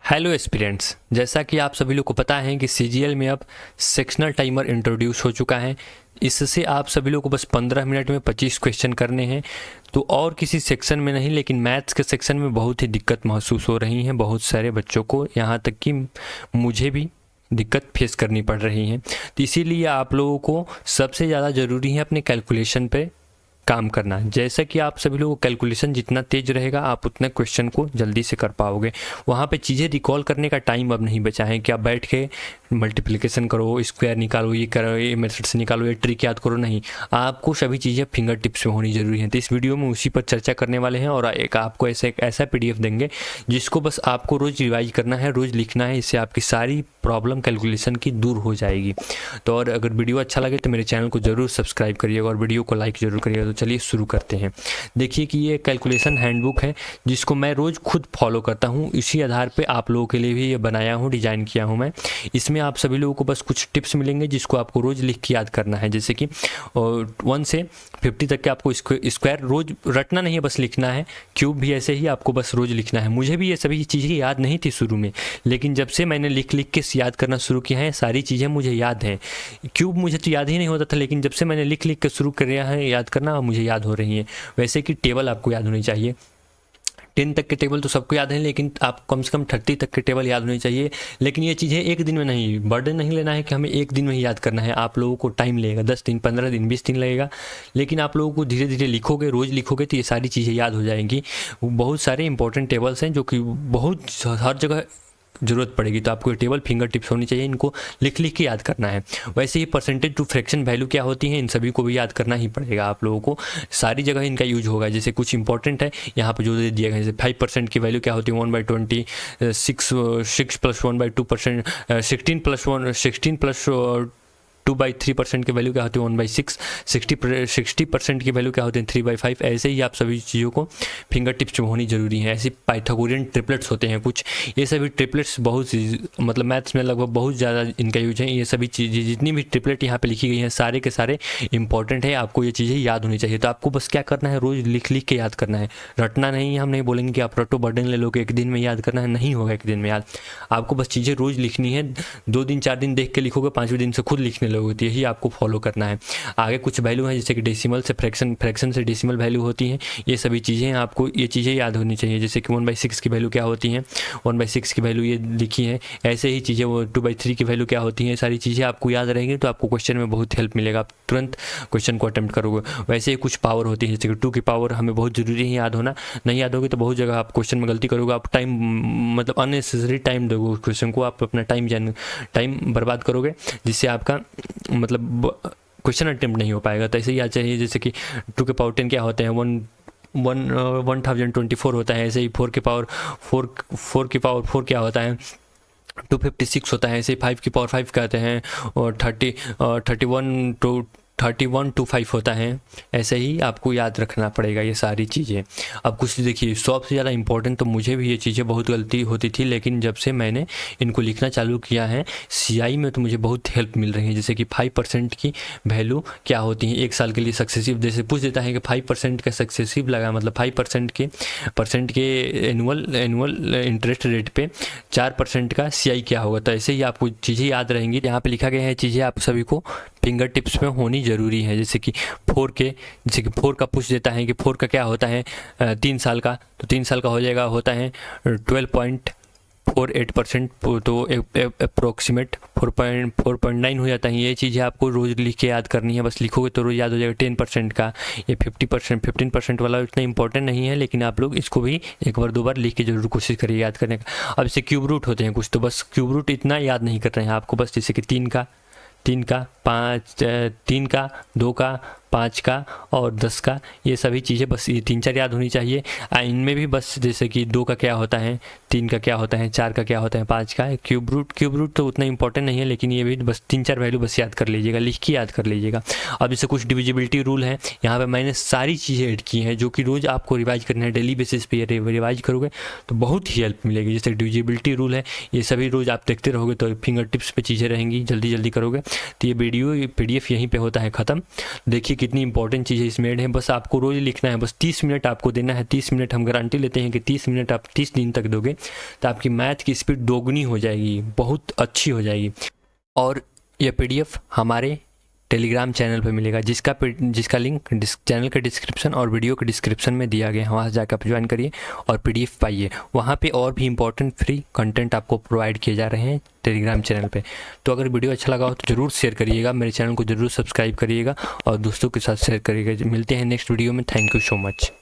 Hello aspirants, जैसा कि आप सभी लोग को पता है कि सीजीएल में अब सेक्शनल टाइमर इंट्रोड्यूस हो चुका है। इससे आप सभी लोग को बस 15 मिनट में 25 क्वेश्चन करने हैं। तो और किसी सेक्शन में नहीं, लेकिन मैथ्स के सेक्शन में बहुत ही दिक्कत महसूस हो रही है बहुत सारे बच्चों को, यहाँ तक कि मुझे भी दिक्कत फेस करनी पड़ रही है। तो इसीलिए आप लोगों को सबसे ज़्यादा ज़रूरी है अपने कैलकुलेशन पे काम करना। जैसा कि आप सभी लोगों को कैलकुलेशन जितना तेज रहेगा आप उतने क्वेश्चन को जल्दी से कर पाओगे। वहाँ पे चीज़ें रिकॉल करने का टाइम अब नहीं बचा है कि आप बैठ के मल्टीप्लिकेशन करो, स्क्वायर निकालो, ये करो, ये मेथड से निकालो, ये ट्रिक याद करो। नहीं, आपको सभी चीज़ें फिंगर टिप्स में होनी जरूरी है। तो इस वीडियो में उसी पर चर्चा करने वाले हैं और एक आपको ऐसा PDF देंगे जिसको बस आपको रोज़ रिवाइज करना है, रोज़ लिखना है। इससे आपकी सारी प्रॉब्लम कैलकुलेशन की दूर हो जाएगी। तो और अगर वीडियो अच्छा लगे तो मेरे चैनल को ज़रूर सब्सक्राइब करिएगा और वीडियो को लाइक ज़रूर करिएगा। तो चलिए शुरू करते हैं। देखिए कि ये कैलकुलेशन हैंडबुक है जिसको मैं रोज़ खुद फॉलो करता हूँ। इसी आधार पे आप लोगों के लिए भी ये बनाया हूँ, डिज़ाइन किया हूँ मैं। इसमें आप सभी लोगों को बस कुछ टिप्स मिलेंगे जिसको आपको रोज़ लिख के याद करना है। जैसे कि 1 से 50 तक के आपको स्क्वायर रोज़ रटना नहीं है, बस लिखना है। क्यूब भी ऐसे ही आपको बस रोज़ लिखना है। मुझे भी ये सभी चीज़ें याद नहीं थी शुरू में, लेकिन जब से मैंने लिख के याद करना शुरू किया है सारी चीज़ें मुझे याद हैं। क्यूब मुझे तो याद ही नहीं होता था, लेकिन जब से मैंने लिख के शुरू किया है याद करना, मुझे याद हो रही है। वैसे कि टेबल आपको याद होनी चाहिए। 10 तक के टेबल तो सबको याद है, लेकिन आप कम से कम 30 तक के टेबल याद होनी चाहिए। लेकिन ये चीज़ें एक दिन में नहीं, बर्डन नहीं लेना है कि हमें एक दिन में ही याद करना है। आप लोगों को टाइम लगेगा, 10 दिन, 15 दिन, 20 दिन लगेगा, लेकिन आप लोगों को धीरे धीरे लिखोगे, रोज़ लिखोगे तो ये सारी चीज़ें याद हो जाएंगी। बहुत सारे इंपॉर्टेंट टेबल्स हैं जो कि बहुत हर जगह ज़रूरत पड़ेगी, तो आपको टेबल फिंगर टिप्स होनी चाहिए। इनको लिख के याद करना है। वैसे ही परसेंटेज टू फ्रैक्शन वैल्यू क्या होती है, इन सभी को भी याद करना ही पड़ेगा आप लोगों को। सारी जगह इनका यूज होगा। जैसे कुछ इंपॉर्टेंट है यहाँ पे जो दे दिया गया है, जैसे 5% की वैल्यू क्या होती है, 1/20, 6 + 1/2%, 16 + 2/3% की वैल्यू क्या होती है, 1/6, 60% की वैल्यू क्या होती है, 3/5। ऐसे ही आप सभी चीज़ों को फिंगर टिप्स में होनी जरूरी है। ऐसे पाइथागोरियन ट्रिपलेट्स होते हैं कुछ, ये सभी ट्रिपलेट्स बहुत मतलब मैथ्स में लगभग बहुत ज़्यादा इनका यूज है। ये सभी चीज़ें जितनी भी ट्रिपलेट यहाँ पे लिखी गई हैं सारे के सारे इंपॉर्टेंट है, आपको ये चीज़ें याद होनी चाहिए। तो आपको बस क्या करना है, रोज़ लिख के याद करना है, रटना नहीं है। हम नहीं बोलेंगे कि आप रटो, बर्डन ले लो कि एक दिन में याद करना है, नहीं होगा एक दिन में याद। आपको बस चीज़ें रोज़ लिखनी है। 2 दिन 4 दिन देख के लिखोगे, 5वें दिन से खुद लिखने होती है, यही आपको फॉलो करना है। आगे कुछ वैल्यू है जैसे कि डेसिमल से फ्रैक्शन, फ्रैक्शन से डेसिमल वैल्यू होती हैं। ये सभी चीज़ें आपको ये चीज़ें याद होनी चाहिए। जैसे कि 1/6 की वैल्यू क्या होती है, 1/6 की वैल्यू ये लिखी है। ऐसे ही चीज़ें वो 2/3 की वैल्यू क्या होती है, सारी चीज़ें आपको याद रहेंगी तो आपको क्वेश्चन में बहुत हेल्प मिलेगा, आप तुरंत क्वेश्चन को अटेम्प्ट करोगे। वैसे ही कुछ पावर होती है, जैसे कि 2 की पावर हमें बहुत ज़रूरी है याद होना। नहीं याद होगी तो बहुत जगह आप क्वेश्चन में गलती करोगे, आप टाइम मतलब अननेसेसरी टाइम दोगे क्वेश्चन को, आप अपना टाइम बर्बाद करोगे, जिससे आपका मतलब क्वेश्चन अटेम्प्ट नहीं हो पाएगा। तो ऐसे ही याद चाहिए। जैसे कि 2 के पावर 10 क्या होते हैं, 1024 होता है। ऐसे ही 4 की पावर 4 क्या होता है, 256 होता है। ऐसे ही 5 की पावर 5 कहते हैं और 3125 होता है। ऐसे ही आपको याद रखना पड़ेगा ये सारी चीज़ें। अब कुछ देखिए, सबसे ज़्यादा इंपॉर्टेंट तो मुझे भी ये चीज़ें बहुत गलती होती थी, लेकिन जब से मैंने इनको लिखना चालू किया है CI में तो मुझे बहुत हेल्प मिल रही है। जैसे कि 5% की वैल्यू क्या होती है, 1 साल के लिए सक्सेसिव, जैसे पूछ देता है कि 5% का सक्सेसिव लगा, मतलब 5% के एनुअल इंटरेस्ट रेट पे 4% का CI क्या होगा। तो ऐसे ही आपको चीज़ें याद रहेंगी। यहाँ पे लिखा गया है चीज़ें आप सभी को फिंगर टिप्स में होनी ज़रूरी है। जैसे कि 4 का पूछ देता है कि 4 का क्या होता है 3 साल का, तो 3 साल का हो जाएगा, होता है 12.48%, तो अप्रोक्सीमेट 4.9 हो जाता है। ये चीज़ें आपको रोज़ लिख के याद करनी है, बस लिखोगे तो रोज़ याद हो जाएगा। 10% का, ये 15% वाला इतना इंपॉर्टेंट नहीं है, लेकिन आप लोग इसको भी एक बार 2 बार लिख के जरूर कोशिश करिए याद करने का। अब जैसे क्यूब रूट होते हैं कुछ, तो बस क्यूब रूट इतना याद नहीं कर रहे हैं आपको, बस जैसे कि 3 का, 2 का, 5 का और 10 का, ये सभी चीज़ें बस ये 3-4 याद होनी चाहिए। इनमें भी बस जैसे कि 2 का क्या होता है, 3 का क्या होता है, 4 का क्या होता है, 5 का। क्यूब रूट तो उतना इंपॉर्टेंट नहीं है, लेकिन ये भी बस 3-4 वैल्यू बस याद कर लीजिएगा, लिख के याद कर लीजिएगा। अब जैसे कुछ डिविजिबिलिटी रूल है, यहाँ पे मैंने सारी चीज़ें ऐड की हैं जो कि रोज़ आपको रिवाइज करना है। डेली बेसिस पे रिवाइज करोगे तो बहुत ही हेल्प मिलेगी। जैसे डिविजिबिलिटी रूल है, ये सभी रोज़ आप देखते रहोगे तो फिंगर टिप्स पे चीज़ें रहेंगी, जल्दी करोगे। तो ये वीडियो PDF यहीं पे होता है ख़त्म। देखिए देखिए कितनी इंपॉर्टेंट चीज़ है इसमें ऐड है। बस आपको रोज़ लिखना है, बस 30 मिनट आपको देना है। 30 मिनट हम गारंटी लेते हैं कि 30 मिनट आप 30 दिन तक दोगे तो आपकी मैथ की स्पीड दोगुनी हो जाएगी, बहुत अच्छी हो जाएगी। और यह PDF हमारे टेलीग्राम चैनल पे मिलेगा, जिसका लिंक चैनल के डिस्क्रिप्शन और वीडियो के डिस्क्रिप्शन में दिया गया है। वहाँ से जाकर आप ज्वाइन करिए और PDF पाइए। वहाँ पे और भी इंपॉर्टेंट फ्री कंटेंट आपको प्रोवाइड किए जा रहे हैं टेलीग्राम चैनल पे। तो अगर वीडियो अच्छा लगा हो तो ज़रूर शेयर करिएगा, मेरे चैनल को ज़रूर सब्सक्राइब करिएगा और दोस्तों के साथ शेयर करिएगा। मिलते हैं नेक्स्ट वीडियो में। Thank you so much.